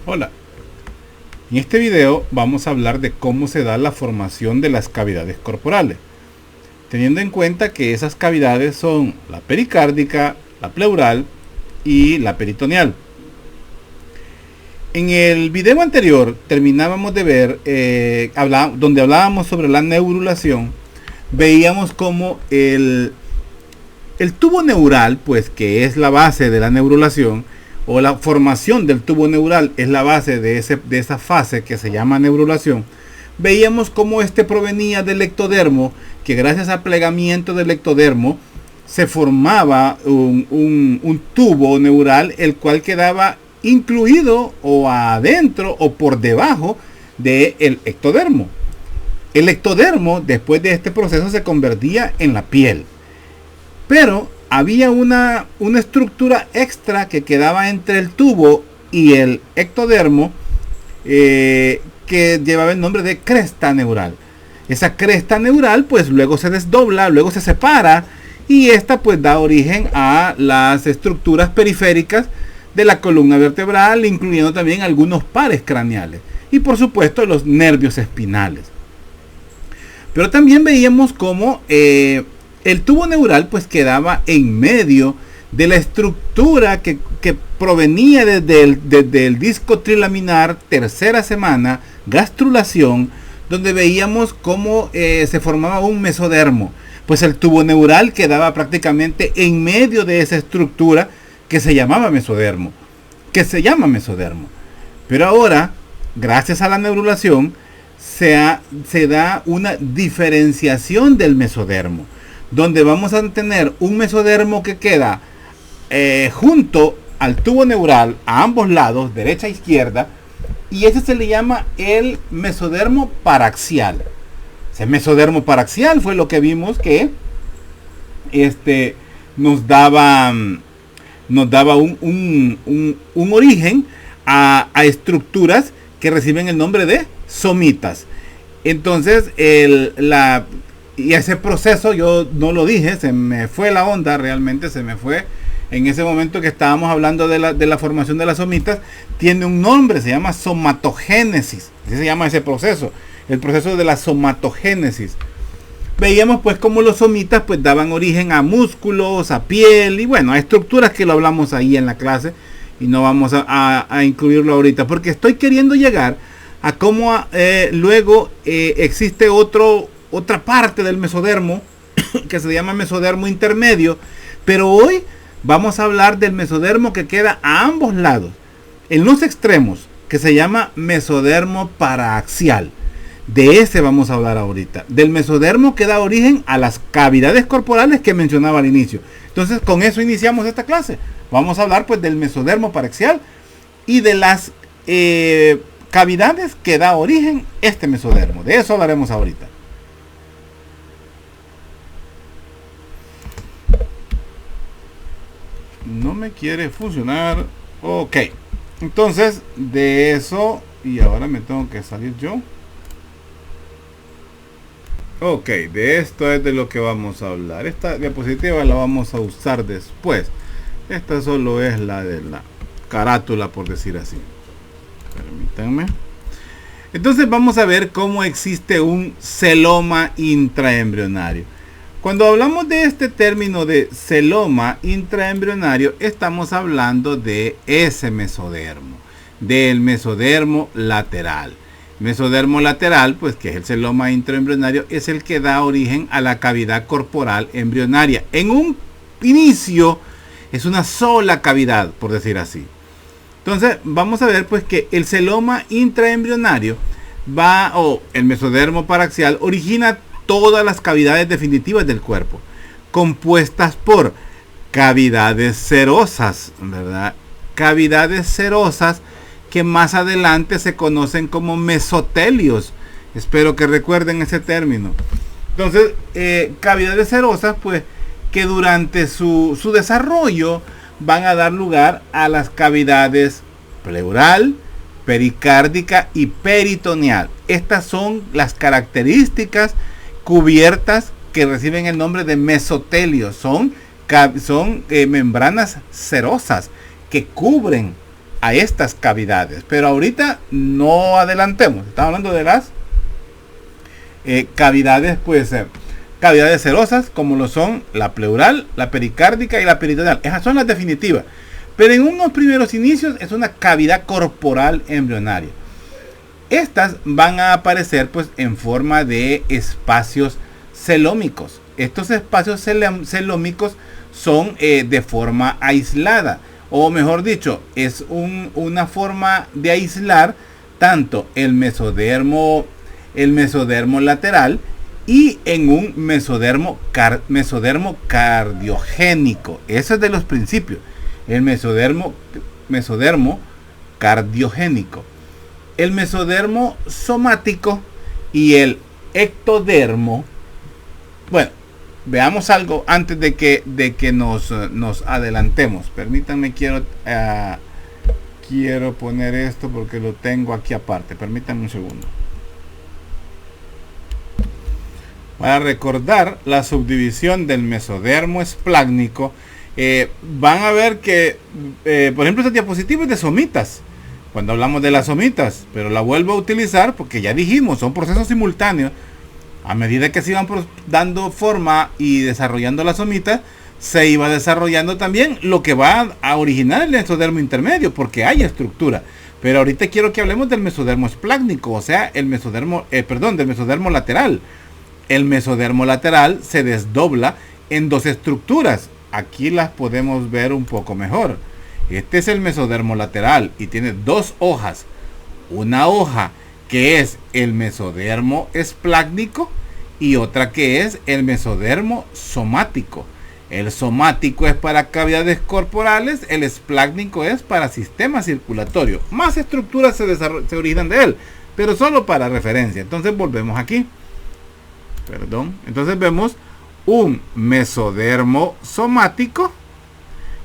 Hola, en este video vamos a hablar de cómo se da la formación de las cavidades corporales, teniendo en cuenta que esas cavidades son la pericárdica, la pleural y la peritoneal. En el video anterior terminábamos de ver, donde hablábamos sobre la neurulación, veíamos cómo el tubo neural, pues que es la base de la neurulación, o la formación del tubo neural es la base de esa fase que se llama neurulación. Veíamos cómo este provenía del ectodermo, que gracias al plegamiento del ectodermo se formaba un tubo neural, el cual quedaba incluido o adentro o por debajo del ectodermo. El ectodermo, después de este proceso, se convertía en la piel, pero había una estructura extra que quedaba entre el tubo y el ectodermo, que llevaba el nombre de cresta neural. Esa cresta neural pues luego se desdobla, luego se separa, y esta pues da origen a las estructuras periféricas de la columna vertebral, incluyendo también algunos pares craneales y por supuesto los nervios espinales. Pero también veíamos cómo el tubo neural pues quedaba en medio de la estructura que provenía desde el disco trilaminar, tercera semana, gastrulación, donde veíamos cómo se formaba un mesodermo. Pues el tubo neural quedaba prácticamente en medio de esa estructura que se llama mesodermo. Pero ahora, gracias a la neurulación, se da una diferenciación del mesodermo, donde vamos a tener un mesodermo que queda junto al tubo neural a ambos lados, derecha e izquierda, y ese se le llama el mesodermo paraxial. Ese mesodermo paraxial fue lo que vimos que nos daba un origen a estructuras que reciben el nombre de somitas. Entonces y ese proceso, yo no lo dije, se me fue la onda, realmente se me fue en ese momento que estábamos hablando de la formación de las somitas. Tiene un nombre, se llama somatogénesis. Así se llama ese proceso, el proceso de la somatogénesis. Veíamos pues cómo los somitas pues daban origen a músculos, a piel y bueno, a estructuras que lo hablamos ahí en la clase, y no vamos a incluirlo ahorita porque estoy queriendo llegar a cómo luego existe otra parte del mesodermo que se llama mesodermo intermedio, pero hoy vamos a hablar del mesodermo que queda a ambos lados, en los extremos, que se llama mesodermo paraxial. De ese vamos a hablar ahorita, del mesodermo que da origen a las cavidades corporales que mencionaba al inicio. Entonces con eso iniciamos esta clase. Vamos a hablar pues del mesodermo paraxial y de las cavidades que da origen este mesodermo. De eso hablaremos ahorita. No me quiere funcionar. Ok, entonces de eso, y ahora me tengo que salir yo. Ok, de esto es de lo que vamos a hablar. Esta diapositiva la vamos a usar después. Esta solo es la de la carátula, por decir así. Permítanme. Entonces vamos a ver cómo existe un celoma intraembrionario. Cuando hablamos de este término de celoma intraembrionario, estamos hablando de ese mesodermo, del mesodermo lateral. Mesodermo lateral, pues que es el celoma intraembrionario, es el que da origen a la cavidad corporal embrionaria. En un inicio es una sola cavidad, por decir así. Entonces vamos a ver pues que el celoma intraembrionario el mesodermo paraxial origina todas las cavidades definitivas del cuerpo, compuestas por cavidades serosas, ¿verdad? Cavidades serosas que más adelante se conocen como mesotelios. Espero que recuerden ese término. Entonces, cavidades serosas, pues, que durante su desarrollo van a dar lugar a las cavidades pleural, pericárdica y peritoneal. Estas son las características cubiertas que reciben el nombre de mesotelios. Son membranas serosas que cubren a estas cavidades. Pero ahorita no adelantemos. Estamos hablando de las cavidades, pues cavidades serosas, como lo son la pleural, la pericárdica y la peritoneal. Esas son las definitivas. Pero en unos primeros inicios es una cavidad corporal embrionaria. Estas van a aparecer pues en forma de espacios celómicos. Estos espacios celómicos son de forma aislada, o mejor dicho, es una forma de aislar tanto el mesodermo lateral y en un mesodermo cardiogénico. Eso es de los principios. El mesodermo cardiogénico. El mesodermo somático y el ectodermo. Bueno, veamos algo antes de que nos adelantemos. Permítanme, quiero poner esto porque lo tengo aquí aparte. Permítanme un segundo. Para recordar la subdivisión del mesodermo esplácnico, van a ver que, por ejemplo, esta diapositiva es de somitas. Cuando hablamos de las somitas, pero la vuelvo a utilizar porque ya dijimos, son procesos simultáneos. A medida que se iban dando forma y desarrollando las somitas, se iba desarrollando también lo que va a originar el mesodermo intermedio, porque hay estructura. Pero ahorita quiero que hablemos del mesodermo esplácnico, o sea, del mesodermo lateral. El mesodermo lateral se desdobla en dos estructuras. Aquí las podemos ver un poco mejor. Este es el mesodermo lateral y tiene dos hojas. Una hoja que es el mesodermo esplácnico y otra que es el mesodermo somático. El somático es para cavidades corporales, el esplácnico es para sistema circulatorio. Más estructuras se originan de él, pero solo para referencia. Entonces volvemos aquí. Entonces vemos un mesodermo somático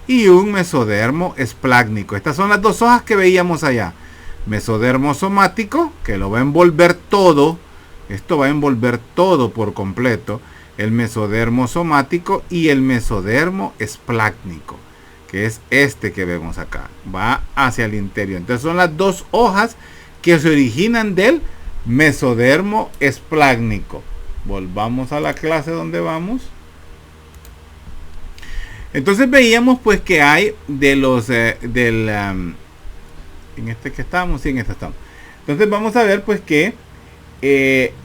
y un mesodermo esplácnico. Estas son las dos hojas que veíamos allá. Mesodermo somático, que lo va a envolver todo. Esto va a envolver todo por completo. El mesodermo somático y el mesodermo esplácnico, que es este que vemos acá. Va hacia el interior. Entonces son las dos hojas que se originan del mesodermo esplácnico. Volvamos a la clase donde vamos. Entonces veíamos pues que hay de los en este que estamos, sí, en este estamos. Entonces vamos a ver pues que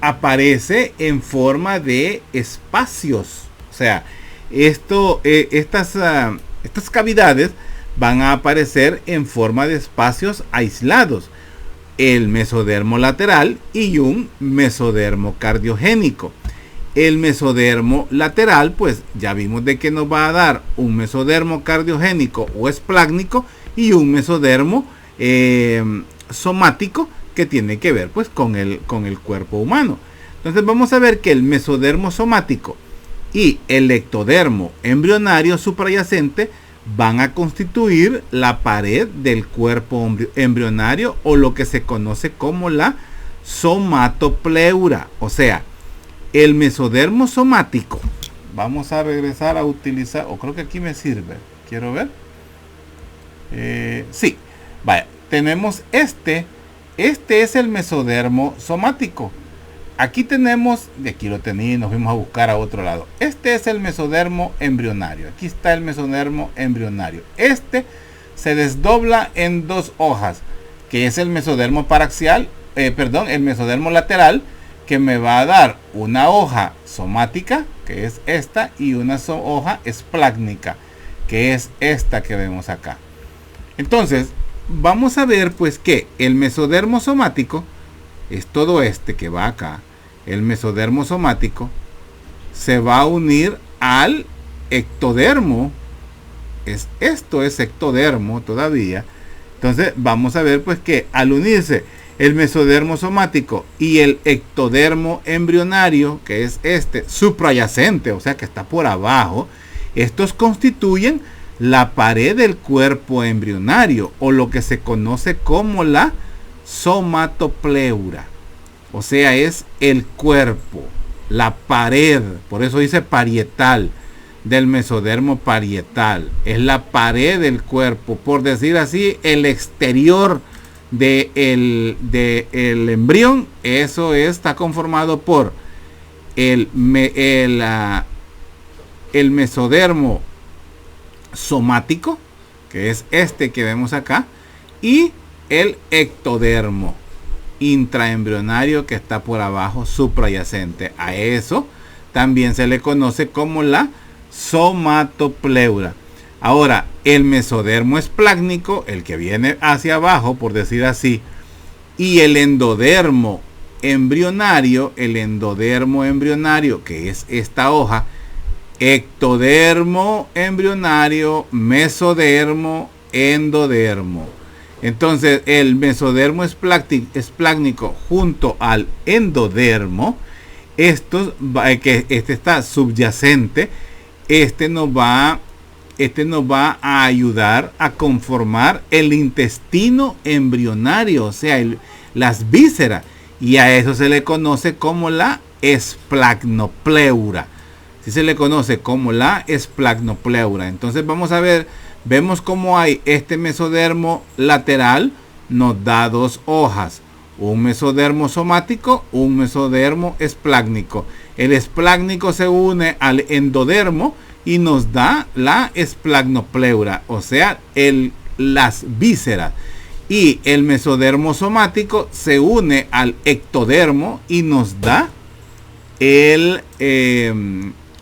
aparece en forma de espacios. O sea, estas cavidades van a aparecer en forma de espacios aislados. El mesodermo lateral y un mesodermo cardiogénico. El mesodermo lateral, pues ya vimos de que nos va a dar un mesodermo cardiogénico o esplácnico y un mesodermo somático que tiene que ver pues con el cuerpo humano. Entonces vamos a ver que el mesodermo somático y el ectodermo embrionario suprayacente van a constituir la pared del cuerpo embrionario o lo que se conoce como la somatopleura. O sea, el mesodermo somático, vamos a regresar a utilizar, o creo que aquí me sirve, quiero ver. Sí, vaya, tenemos este es el mesodermo somático. Aquí tenemos, de aquí lo tenía y nos fuimos a buscar a otro lado. Este es el mesodermo embrionario. Aquí está el mesodermo embrionario. Este se desdobla en dos hojas, que es el mesodermo paraxial, el mesodermo lateral, que me va a dar una hoja somática, que es esta, y una hoja esplácnica, que es esta que vemos acá. Entonces, vamos a ver pues que el mesodermo somático es todo este que va acá. El mesodermo somático se va a unir al ectodermo. Esto es ectodermo todavía. Entonces vamos a ver pues que al unirse el mesodermo somático y el ectodermo embrionario, que es este suprayacente, o sea que está por abajo, estos constituyen la pared del cuerpo embrionario o lo que se conoce como la somatopleura. O sea, es el cuerpo, la pared, por eso dice parietal, del mesodermo parietal. Es la pared del cuerpo, por decir así, el exterior del embrión. Eso está conformado por el mesodermo somático, que es este que vemos acá, y el ectodermo intraembrionario, que está por abajo, suprayacente. A eso también se le conoce como la somatopleura. Ahora, el mesodermo esplácnico, el que viene hacia abajo, por decir así, y el endodermo embrionario, que es esta hoja, ectodermo embrionario, mesodermo, endodermo. Entonces, el mesodermo esplácnico junto al endodermo, que este está subyacente, este nos va a ayudar a conformar el intestino embrionario, o sea, las vísceras, y a eso se le conoce como la esplacnopleura. Sí, se le conoce como la esplacnopleura. Entonces vemos cómo hay este mesodermo lateral, nos da dos hojas, un mesodermo somático, un mesodermo esplácnico. El esplácnico se une al endodermo y nos da la esplacnopleura, o sea, las vísceras. Y el mesodermo somático se une al ectodermo y nos da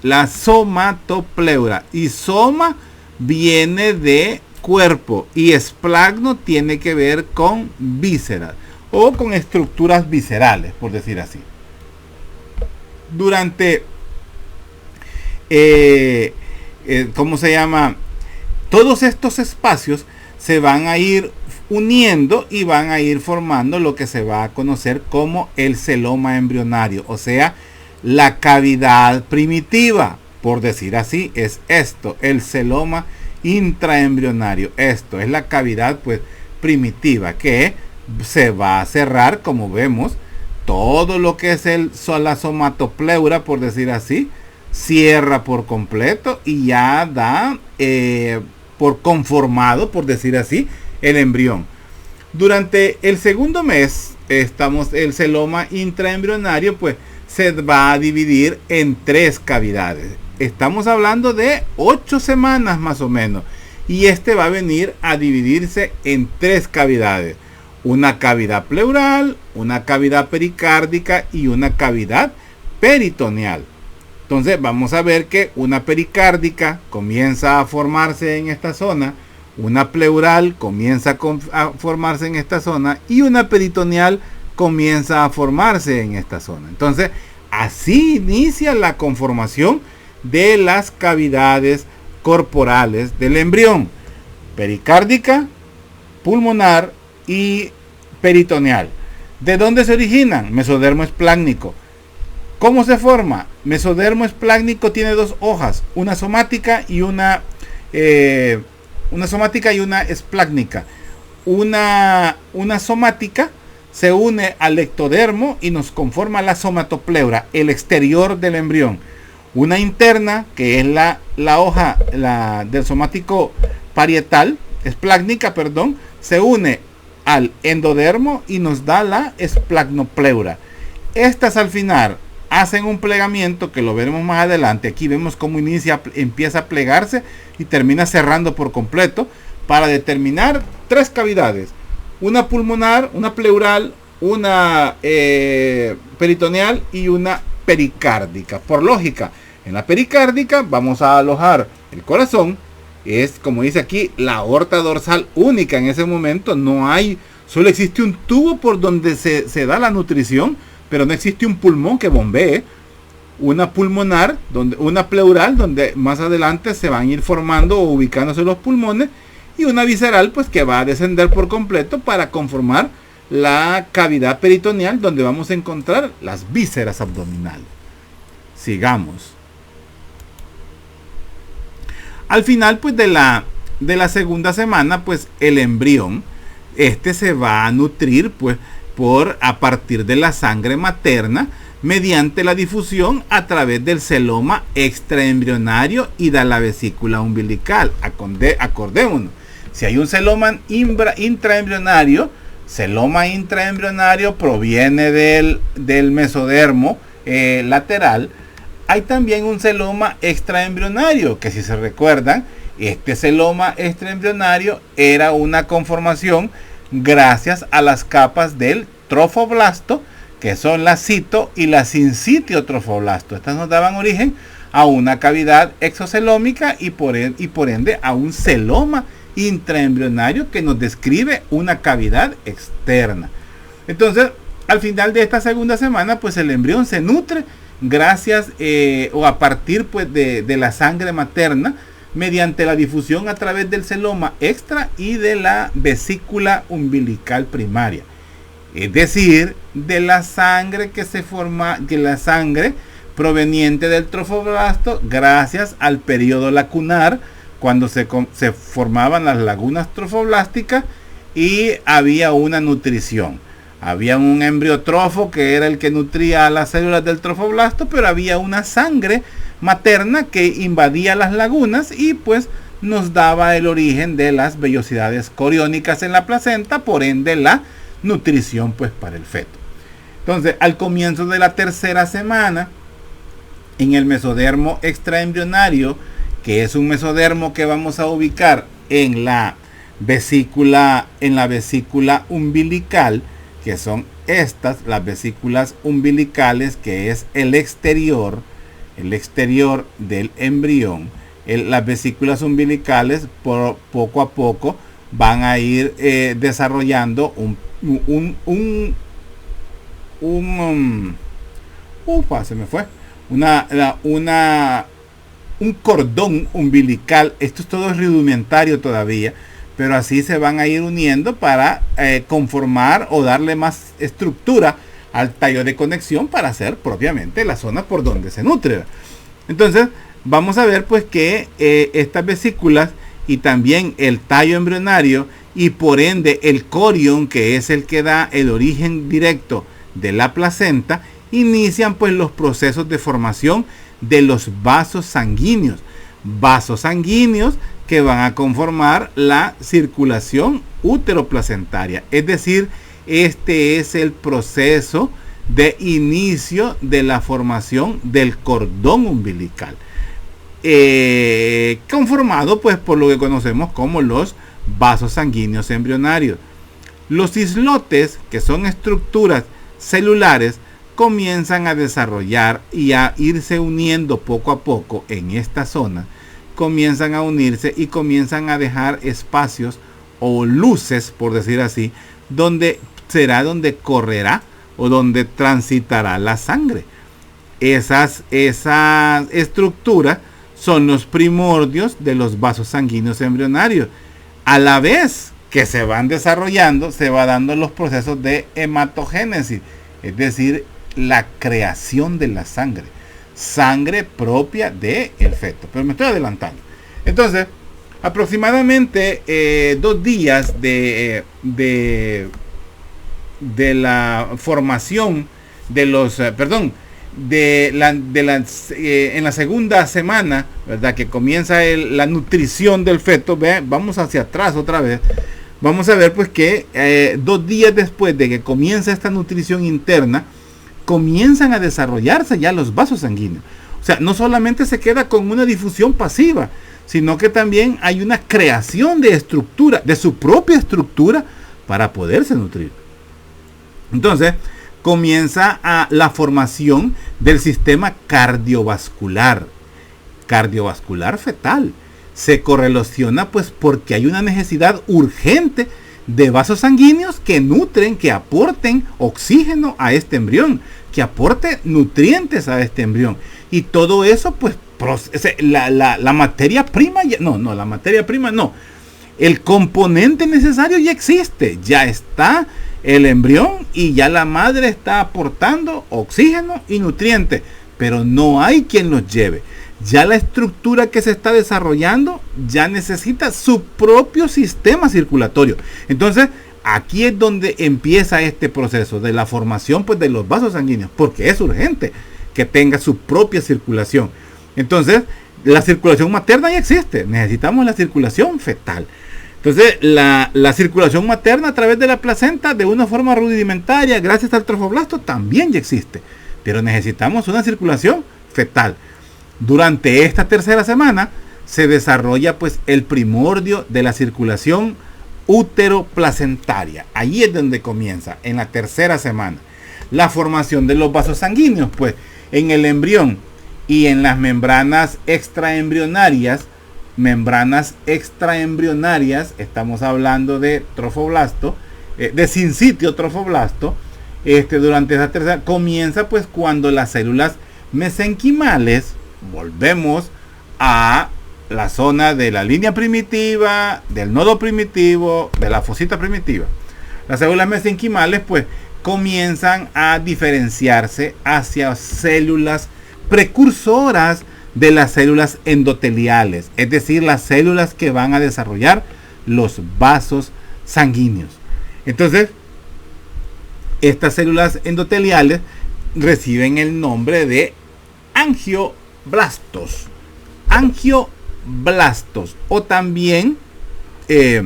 la somatopleura. Y soma viene de cuerpo y esplagno tiene que ver con vísceras o con estructuras viscerales, por decir así. Durante ¿cómo se llama? Todos estos espacios se van a ir uniendo y van a ir formando lo que se va a conocer como el celoma embrionario, o sea, la cavidad primitiva, por decir así, es esto, el celoma intraembrionario. Esto es la cavidad pues primitiva que se va a cerrar, como vemos, todo lo que es la somatopleura, por decir así, cierra por completo y ya da por conformado, por decir así, el embrión. Durante el segundo mes, el celoma intraembrionario pues se va a dividir en 3 cavidades. Estamos hablando de 8 semanas más o menos. Y va a venir a dividirse en 3 cavidades. Una cavidad pleural, una cavidad pericárdica y una cavidad peritoneal. Entonces vamos a ver que una pericárdica comienza a formarse en esta zona, una pleural comienza a formarse en esta zona y una peritoneal comienza a formarse en esta zona. Entonces así inicia la conformación de las cavidades corporales del embrión: pericárdica, pulmonar y peritoneal. ¿De dónde se originan? Mesodermo esplácnico. ¿Cómo se forma? Mesodermo esplácnico tiene 2 hojas, una somática y una esplácnica. Una somática se une al ectodermo y nos conforma la somatopleura, el exterior del embrión. Una interna, que es la hoja del somático parietal, esplácnica, perdón, se une al endodermo y nos da la esplacnopleura. Estas al final hacen un plegamiento que lo veremos más adelante. Aquí vemos cómo empieza a plegarse y termina cerrando por completo para determinar 3 cavidades: una pulmonar, una pleural, una peritoneal y una pericárdica. Por lógica, en la pericárdica vamos a alojar el corazón. Es, como dice aquí, la aorta dorsal única en ese momento. Solo existe un tubo por donde se da la nutrición, pero no existe un pulmón que bombee. Una pulmonar, una pleural, donde más adelante se van a ir formando o ubicándose los pulmones, y una visceral pues que va a descender por completo para conformar la cavidad peritoneal, donde vamos a encontrar las vísceras abdominales. Sigamos. Al final pues de la segunda semana, pues el embrión se va a nutrir pues a partir de la sangre materna mediante la difusión a través del celoma extraembrionario y de la vesícula umbilical. Acordémonos, si hay un celoma intraembrionario, celoma intraembrionario proviene del mesodermo lateral. Hay también un celoma extraembrionario, que si se recuerdan, este celoma extraembrionario era una conformación gracias a las capas del trofoblasto, que son la cito y la sincitio trofoblasto. Estas nos daban origen a una cavidad exocelómica y por ende a un celoma intraembrionario que nos describe una cavidad externa. Entonces, al final de esta segunda semana, pues el embrión se nutre gracias o a partir pues de la sangre materna mediante la difusión a través del celoma extra y de la vesícula umbilical primaria. Es decir, de la sangre que la sangre proveniente del trofoblasto gracias al periodo lacunar, cuando se formaban las lagunas trofoblásticas y había una nutrición. Había un embriotrofo que era el que nutría a las células del trofoblasto, pero había una sangre materna que invadía las lagunas y pues nos daba el origen de las vellosidades coriónicas en la placenta, por ende la nutrición pues para el feto. Entonces, al comienzo de la tercera semana, en el mesodermo extraembrionario, que es un mesodermo que vamos a ubicar en la vesícula umbilical, que son estas, las vesículas umbilicales, que es el exterior del embrión. Las vesículas umbilicales poco a poco van a ir desarrollando un cordón umbilical. Esto es todo rudimentario todavía, pero así se van a ir uniendo para conformar o darle más estructura al tallo de conexión para hacer propiamente la zona por donde se nutre. Entonces vamos a ver pues que estas vesículas y también el tallo embrionario y por ende el corión, que es el que da el origen directo de la placenta, inician pues los procesos de formación de los vasos sanguíneos que van a conformar la circulación úteroplacentaria. Es decir, este es el proceso de inicio de la formación del cordón umbilical, conformado pues por lo que conocemos como los vasos sanguíneos embrionarios. Los islotes, que son estructuras celulares, comienzan a desarrollar y a irse uniendo poco a poco en esta zona, comienzan a unirse y comienzan a dejar espacios o luces, por decir así, donde correrá o donde transitará la sangre. Esas estructuras son los primordios de los vasos sanguíneos embrionarios. A la vez que se van desarrollando, se va dando los procesos de hematogénesis, es decir, la creación de la sangre propia del feto. Pero me estoy adelantando. Entonces, aproximadamente 2 días de la formación de los, en la segunda semana, ¿verdad? Que comienza la nutrición del feto. Vamos hacia atrás otra vez. Vamos a ver pues que 2 días después de que comienza esta nutrición interna, comienzan a desarrollarse ya los vasos sanguíneos. O sea, no solamente se queda con una difusión pasiva, sino que también hay una creación de estructura, de su propia estructura, para poderse nutrir. Entonces, comienza la formación del sistema cardiovascular fetal. Se correlaciona pues porque hay una necesidad urgente de vasos sanguíneos que nutren, que aporten oxígeno a este embrión, que aporte nutrientes a este embrión. Y todo eso pues la materia prima, la materia prima no. El componente necesario ya existe, ya está el embrión y ya la madre está aportando oxígeno y nutrientes, pero no hay quien los lleve. Ya la estructura que se está desarrollando ya necesita su propio sistema circulatorio. Entonces aquí es donde empieza este proceso de la formación pues de los vasos sanguíneos, porque es urgente que tenga su propia circulación. Entonces, la circulación materna ya existe, necesitamos la circulación fetal. Entonces, la circulación materna a través de la placenta de una forma rudimentaria, gracias al trofoblasto, también ya existe. Pero necesitamos una circulación fetal. Durante esta tercera semana se desarrolla pues el primordio de la circulación útero-placentaria. Ahí es donde comienza, en la tercera semana. La formación de los vasos sanguíneos, pues, en el embrión y en las membranas extraembrionarias, estamos hablando de trofoblasto, de sincitio trofoblasto, durante esa tercera, comienza pues cuando las células mesenquimales, volvemos a la zona de la línea primitiva, del nodo primitivo, de la fosita primitiva. Las células mesenquimales pues comienzan a diferenciarse hacia células precursoras de las células endoteliales, es decir, las células que van a desarrollar los vasos sanguíneos. Entonces, estas células endoteliales reciben el nombre de angioblastos. Angioblastos, o también quiere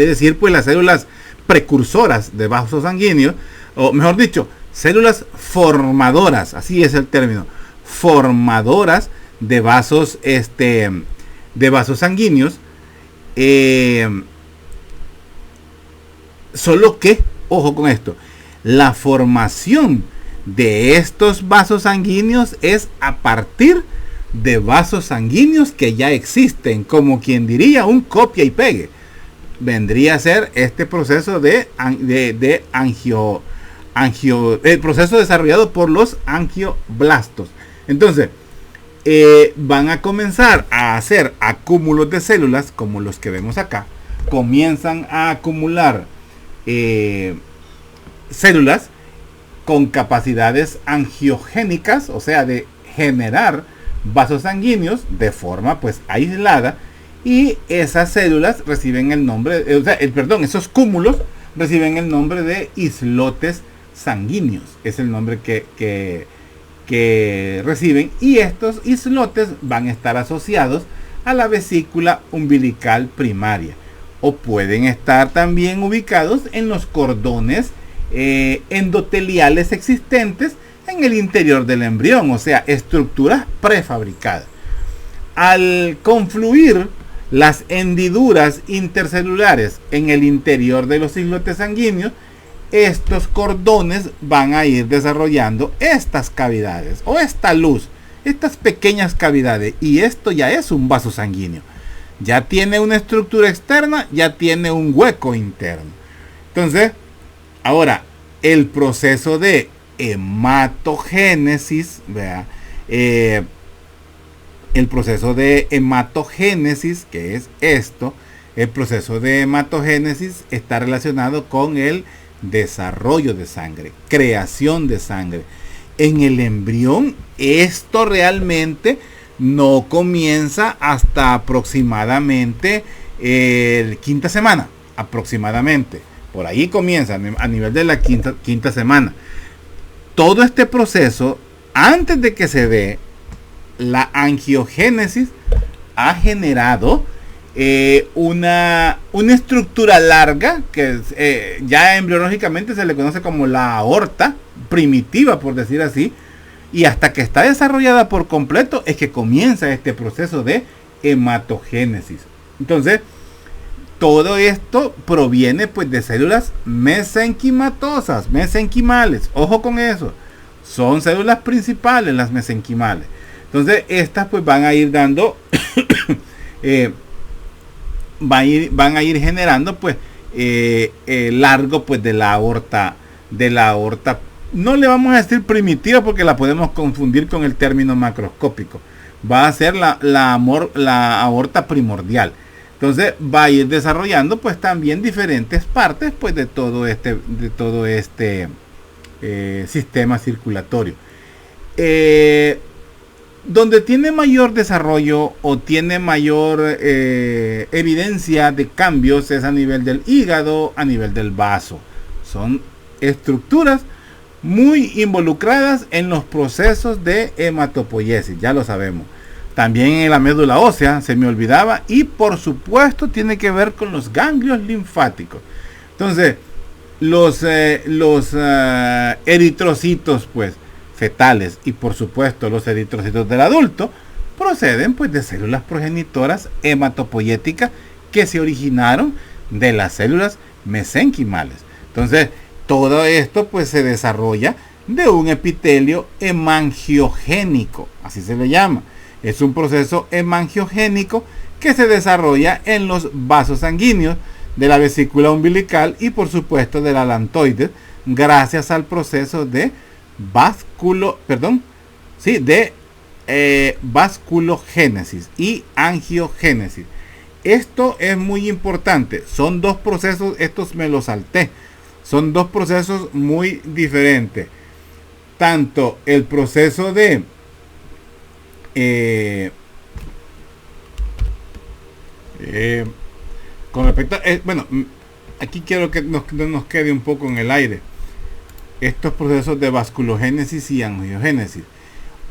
decir pues las células precursoras de vasos sanguíneos, o mejor dicho, células formadoras, así es el término, formadoras de vasos sanguíneos, solo que, ojo con esto, la formación de estos vasos sanguíneos es a partir de vasos sanguíneos que ya existen, como quien diría un copia y pegue. Vendría a ser este proceso el proceso desarrollado por los angioblastos. Entonces, van a comenzar a hacer acúmulos de células, como los que vemos acá. Comienzan a acumular células con capacidades angiogénicas, o sea, de generar vasos sanguíneos de forma pues aislada, y esas células reciben el nombre, esos cúmulos reciben el nombre de islotes sanguíneos, es el nombre que reciben, y estos islotes van a estar asociados a la vesícula umbilical primaria, o pueden estar también ubicados en los cordones endoteliales existentes en el interior del embrión, o sea, estructuras prefabricadas. Al confluir las hendiduras intercelulares en el interior de los islotes sanguíneos, estos cordones van a ir desarrollando estas cavidades o esta luz, estas pequeñas cavidades, y esto ya es un vaso sanguíneo. Ya tiene una estructura externa, ya tiene un hueco interno. Entonces, ahora, el proceso de hematogénesis, el proceso de hematogénesis, que es esto, el proceso de hematogénesis está relacionado con el desarrollo de sangre, creación de sangre. En el embrión, esto realmente no comienza hasta aproximadamente quinta semana, aproximadamente. Por ahí comienza a nivel de la quinta semana. Todo este proceso, antes de que se dé la angiogénesis, ha generado una estructura larga que ya embriológicamente se le conoce como la aorta primitiva, por decir así, y hasta que está desarrollada por completo es que comienza este proceso de hematogénesis. Entonces, todo esto proviene pues de células mesenquimatosas, mesenquimales. Ojo con eso. Son células principales las mesenquimales. Entonces, estas pues van a ir dando van a ir generando pues largo pues de la aorta, no le vamos a decir primitiva porque la podemos confundir con el término macroscópico. Va a ser la aorta primordial. Entonces va a ir desarrollando pues también diferentes partes pues de todo este sistema circulatorio. Donde tiene mayor desarrollo o tiene mayor evidencia de cambios es a nivel del hígado, a nivel del vaso. Son estructuras muy involucradas en los procesos de hematopoiesis, ya lo sabemos. También en la médula ósea, se me olvidaba, y por supuesto tiene que ver con los ganglios linfáticos. Entonces, los eritrocitos, pues, fetales, y por supuesto los eritrocitos del adulto, proceden pues de células progenitoras hematopoyéticas que se originaron de las células mesenquimales. Entonces, todo esto pues se desarrolla de un epitelio hemangiogénico, así se le llama. Es un proceso hemangiogénico que se desarrolla en los vasos sanguíneos de la vesícula umbilical y por supuesto de la alantoides, gracias al proceso de vasculogénesis y angiogénesis. Esto es muy importante. Son dos procesos, estos me los salté. Son dos procesos muy diferentes. Tanto el proceso de con respecto a, bueno, aquí quiero que nos quede un poco en el aire estos procesos de vasculogénesis y angiogénesis.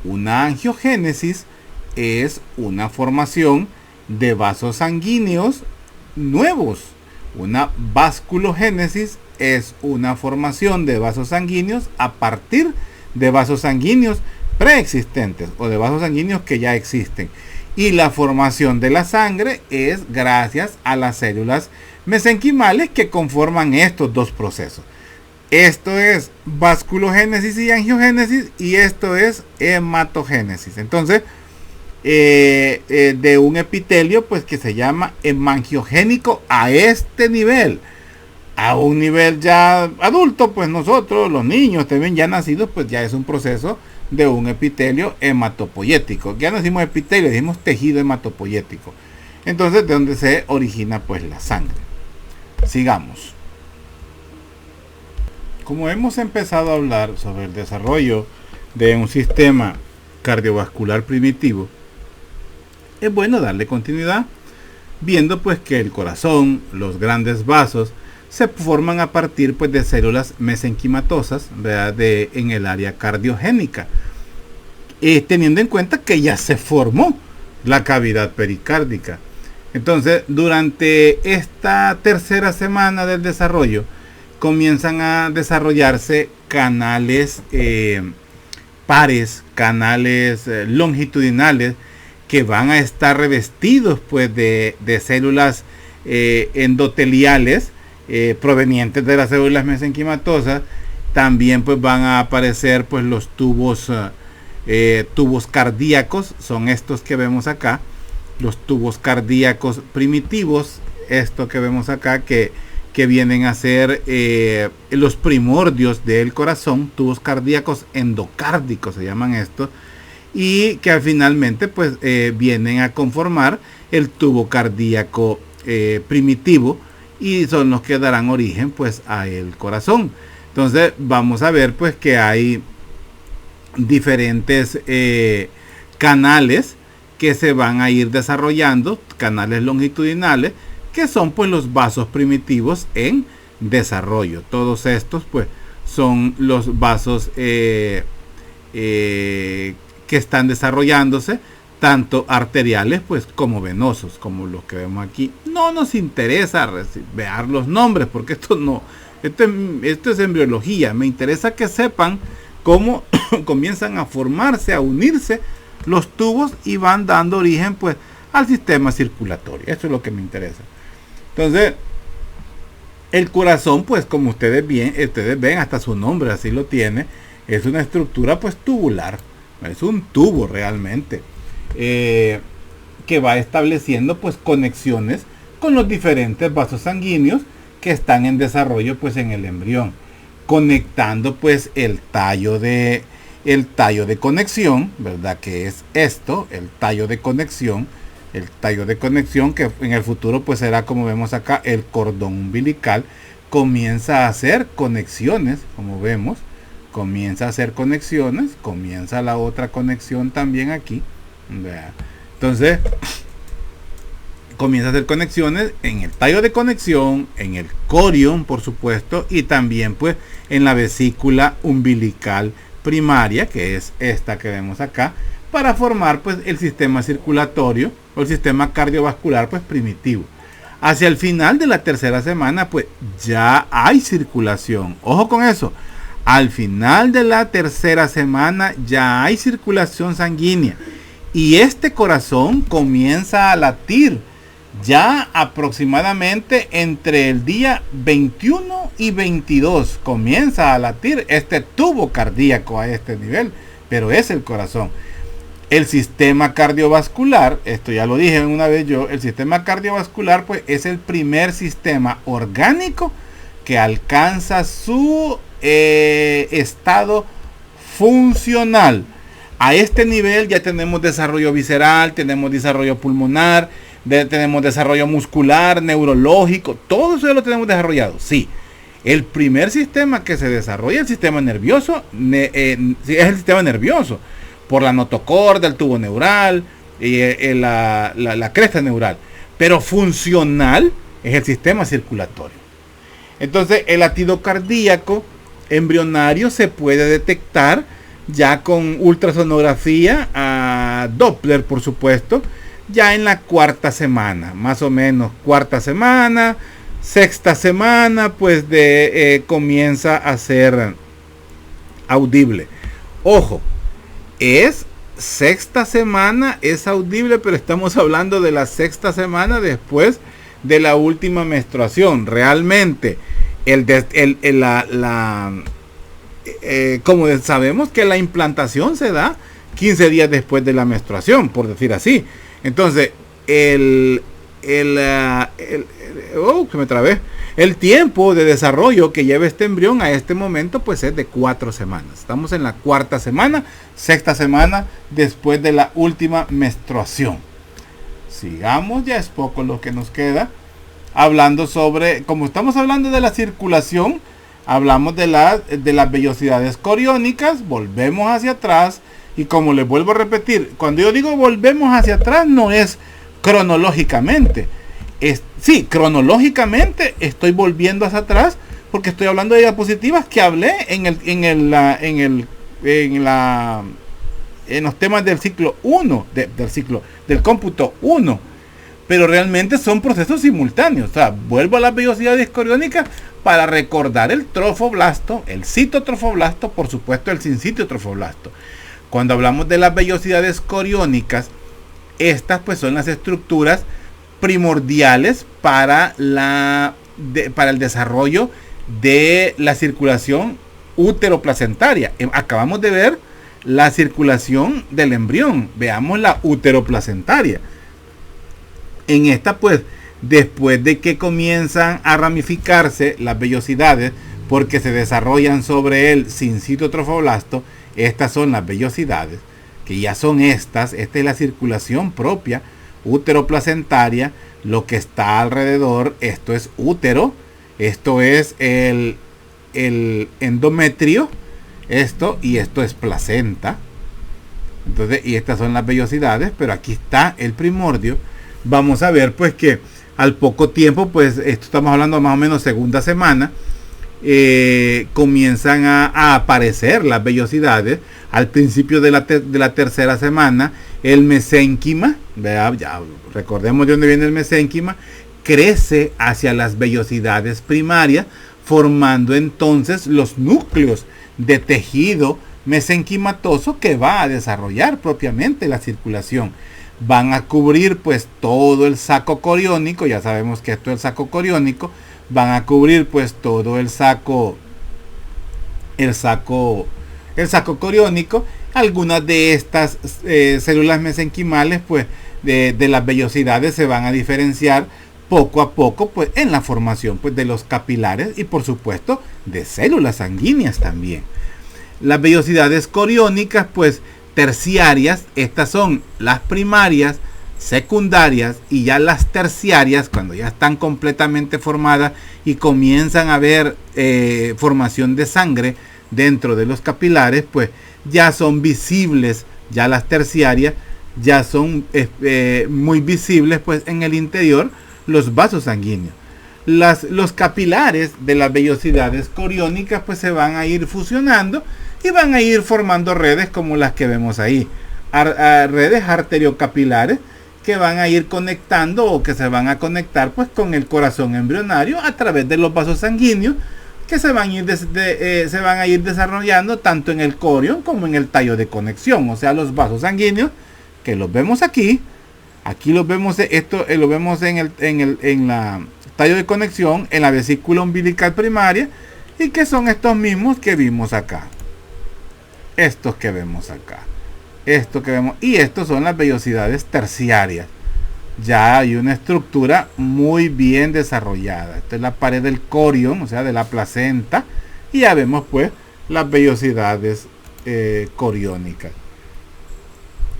Una angiogénesis es una formación de vasos sanguíneos nuevos. Una vasculogénesis es una formación de vasos sanguíneos a partir de vasos sanguíneos preexistentes o de vasos sanguíneos que ya existen. Y la formación de la sangre es gracias a las células mesenquimales que conforman estos dos procesos. Esto es vasculogénesis y angiogénesis, y esto es hematogénesis. Entonces, de un epitelio pues que se llama hemangiogénico a este nivel. A un nivel ya adulto, pues nosotros, los niños también ya nacidos, pues ya es un proceso de un epitelio hematopoyético. Ya no decimos epitelio, decimos tejido hematopoyético. Entonces, de donde se origina pues la sangre. Sigamos. Como hemos empezado a hablar sobre el desarrollo de un sistema cardiovascular primitivo, es bueno darle continuidad, viendo pues que el corazón, los grandes vasos, se forman a partir pues de células mesenquimatosas, ¿verdad? En el área cardiogénica, teniendo en cuenta que ya se formó la cavidad pericárdica. Entonces, durante esta tercera semana del desarrollo, comienzan a desarrollarse canales pares, canales longitudinales, que van a estar revestidos pues de células endoteliales provenientes de las células mesenquimatosas. También pues van a aparecer pues los tubos cardíacos, son estos que vemos acá, los tubos cardíacos primitivos, esto que vemos acá, que vienen a ser los primordios del corazón, tubos cardíacos endocárdicos se llaman estos, y que finalmente pues vienen a conformar el tubo cardíaco primitivo, y son los que darán origen pues a el corazón. Entonces vamos a ver pues que hay diferentes canales que se van a ir desarrollando, canales longitudinales, que son pues los vasos primitivos en desarrollo. Todos estos pues son los vasos que están desarrollándose, tanto arteriales pues como venosos, como los que vemos aquí. No nos interesa ver los nombres, porque esto es embriología. Me interesa que sepan cómo comienzan a formarse, a unirse los tubos y van dando origen pues al sistema circulatorio. Eso es lo que me interesa. Entonces, el corazón, pues como ustedes ven, hasta su nombre así lo tiene, es una estructura pues tubular, es un tubo realmente, que va estableciendo pues conexiones con los diferentes vasos sanguíneos que están en desarrollo pues en el embrión, conectando pues el tallo de conexión, ¿verdad? Que es esto, el tallo de conexión. El tallo de conexión, que en el futuro pues será, como vemos acá, el cordón umbilical, comienza a hacer conexiones, como vemos, comienza a hacer conexiones, comienza la otra conexión también aquí, vea. Entonces comienza a hacer conexiones en el tallo de conexión, en el corión, por supuesto, y también pues en la vesícula umbilical primaria, que es esta que vemos acá, para formar pues el sistema circulatorio o el sistema cardiovascular pues primitivo. Hacia el final de la tercera semana pues ya hay circulación. Ojo con eso. Al final de la tercera semana ya hay circulación sanguínea y este corazón comienza a latir ya aproximadamente entre el día 21 y 22 comienza a latir este tubo cardíaco a este nivel, pero es el corazón. El sistema cardiovascular, esto ya lo dije una vez yo, el sistema cardiovascular pues es el primer sistema orgánico que alcanza su estado funcional. A este nivel ya tenemos desarrollo visceral, tenemos desarrollo pulmonar, tenemos desarrollo muscular, neurológico, todo eso ya lo tenemos desarrollado. Sí, el primer sistema que se desarrolla, el sistema nervioso, es el sistema nervioso, por la notocorda, el tubo neural, la cresta neural. Pero funcional es el sistema circulatorio. Entonces, el latido cardíaco embrionario se puede detectar ya con ultrasonografía a Doppler, por supuesto, ya en la cuarta semana, más o menos cuarta semana, sexta semana, pues comienza a ser audible. Ojo, es sexta semana, es audible, pero estamos hablando de la sexta semana después de la última menstruación. Realmente, como sabemos que la implantación se da 15 días después de la menstruación, por decir así. Entonces, se me trabé. El tiempo de desarrollo que lleva este embrión a este momento pues es de 4 semanas. Estamos en la cuarta semana, sexta semana después de la última menstruación. Sigamos, ya es poco lo que nos queda. Hablando sobre, como estamos hablando de la circulación, hablamos de las vellosidades coriónicas, volvemos hacia atrás. Y como les vuelvo a repetir, cuando yo digo volvemos hacia atrás, no es cronológicamente. Sí, cronológicamente estoy volviendo hacia atrás porque estoy hablando de diapositivas que hablé en los temas del ciclo 1, del cómputo 1. Pero realmente son procesos simultáneos. O sea, vuelvo a las vellosidades coriónicas para recordar el trofoblasto, el citotrofoblasto, por supuesto el sincitio trofoblasto. Cuando hablamos de las vellosidades coriónicas, estas pues son las estructuras primordiales para el desarrollo de la circulación útero-placentaria. Acabamos de ver la circulación del embrión. Veamos la útero-placentaria. En esta pues, después de que comienzan a ramificarse las vellosidades, porque se desarrollan sobre el sincitio trofoblasto, estas son las vellosidades, que ya son esta es la circulación propia, útero-placentaria, lo que está alrededor, esto es útero, esto es el endometrio, esto es placenta. Entonces, y estas son las vellosidades, pero aquí está el primordio. Vamos a ver pues que al poco tiempo, pues esto estamos hablando más o menos segunda semana, comienzan a aparecer las vellosidades. Al principio de la tercera semana, el mesénquima, ya recordemos de dónde viene el mesénquima, crece hacia las vellosidades primarias, formando entonces los núcleos de tejido mesenquimatoso que va a desarrollar propiamente la circulación. Van a cubrir pues todo el saco coriónico, ya sabemos que esto es el saco coriónico, van a cubrir pues todo el saco coriónico. Algunas de estas células mesenquimales pues de las vellosidades se van a diferenciar poco a poco pues en la formación pues de los capilares y por supuesto de células sanguíneas también. Las vellosidades coriónicas pues terciarias, estas son las primarias, secundarias y ya las terciarias, cuando ya están completamente formadas y comienzan a haber formación de sangre dentro de los capilares, pues ya son visibles, ya las terciarias ya son muy visibles pues en el interior los vasos sanguíneos. Los capilares de las vellosidades coriónicas pues se van a ir fusionando y van a ir formando redes como las que vemos ahí, redes arteriocapilares que van a ir conectando o que se van a conectar pues con el corazón embrionario a través de los vasos sanguíneos que se van a ir desarrollando tanto en el corión como en el tallo de conexión, o sea, los vasos sanguíneos que los vemos aquí los vemos, esto lo vemos en la tallo de conexión, en la vesícula umbilical primaria, y que son estos mismos que vimos acá, estos que vemos acá, y estos son las vellosidades terciarias. Ya hay una estructura muy bien desarrollada. Esta es la pared del corión, o sea, de la placenta, y ya vemos pues las vellosidades coriónicas.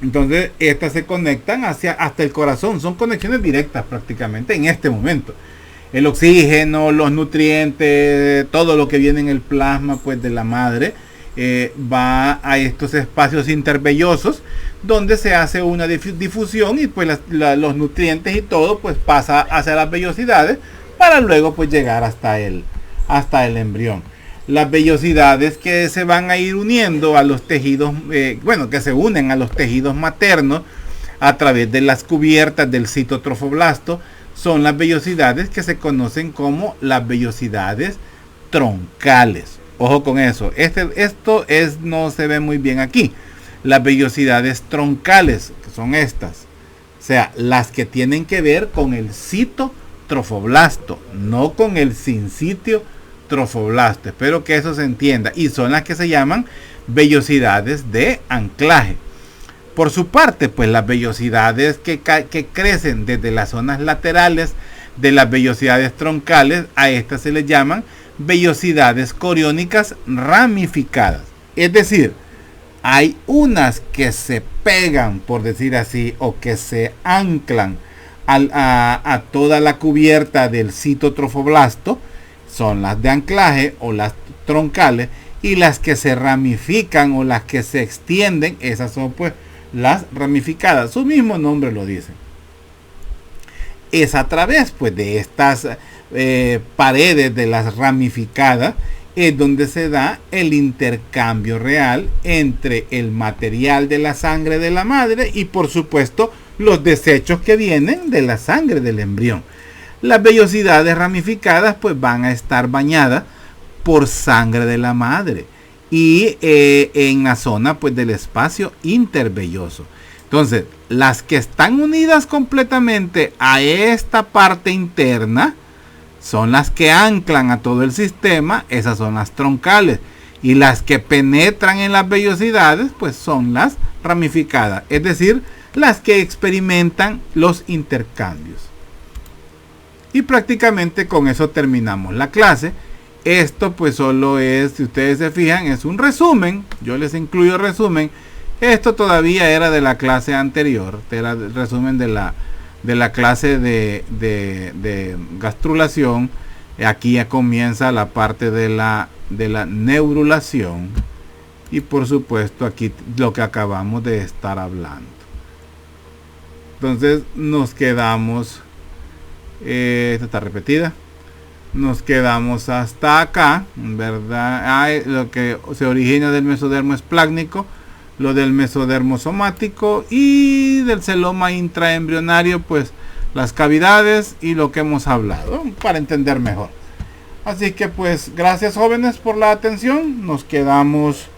Entonces estas se conectan hasta el corazón, son conexiones directas prácticamente en este momento. El oxígeno, los nutrientes, todo lo que viene en el plasma pues de la madre va a estos espacios intervellosos donde se hace una difusión y pues los nutrientes y todo pues pasa hacia las vellosidades para luego pues llegar hasta el embrión. Las vellosidades que se van a ir uniendo a los tejidos, que se unen a los tejidos maternos a través de las cubiertas del citotrofoblasto, son las vellosidades que se conocen como las vellosidades troncales. Ojo con eso, esto no se ve muy bien aquí. Las vellosidades troncales, que son estas, o sea, las que tienen que ver con el citotrofoblasto, no con el sincitio trofoblasto. Espero que eso se entienda. Y son las que se llaman vellosidades de anclaje. Por su parte, pues las vellosidades que crecen desde las zonas laterales de las vellosidades troncales, a estas se les llaman vellosidades coriónicas ramificadas. Es decir, hay unas que se pegan, por decir así, o que se anclan a toda la cubierta del citotrofoblasto, son las de anclaje o las troncales, y las que se ramifican o las que se extienden, esas son pues las ramificadas. Su mismo nombre lo dice. Es a través pues de estas paredes de las ramificadas es donde se da el intercambio real entre el material de la sangre de la madre y por supuesto los desechos que vienen de la sangre del embrión. Las vellosidades ramificadas pues van a estar bañadas por sangre de la madre y en la zona pues del espacio intervelloso. Entonces, las que están unidas completamente a esta parte interna son las que anclan a todo el sistema, esas son las troncales. Y las que penetran en las vellosidades, pues son las ramificadas, es decir, las que experimentan los intercambios. Y prácticamente con eso terminamos la clase. Esto pues solo es, si ustedes se fijan, es un resumen. Yo les incluyo resumen. Esto todavía era de la clase anterior, era el resumen de la clase de gastrulación. Aquí ya comienza la parte de la neurulación y por supuesto aquí lo que acabamos de estar hablando. Entonces nos quedamos, esta está repetida, nos quedamos hasta acá, ¿verdad? Lo que se origina del mesodermo esplácnico, lo del mesodermo somático y del celoma intraembrionario, pues las cavidades y lo que hemos hablado para entender mejor. Así que pues gracias jóvenes por la atención. Nos quedamos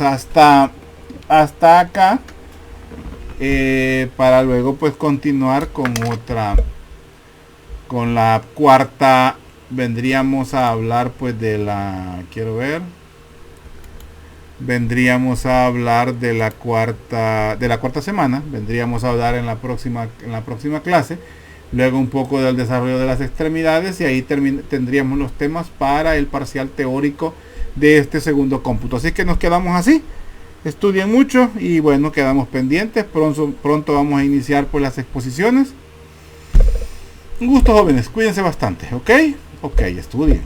hasta acá para luego pues continuar con la cuarta. Vendríamos a hablar pues de la cuarta semana. Vendríamos a hablar en la próxima clase. Luego un poco del desarrollo de las extremidades y ahí tendríamos los temas para el parcial teórico de este segundo cómputo. Así que nos quedamos así. Estudien mucho y bueno, quedamos pendientes. Pronto vamos a iniciar pues las exposiciones. Un gusto jóvenes, cuídense bastante, ¿ok? Ok, estudien.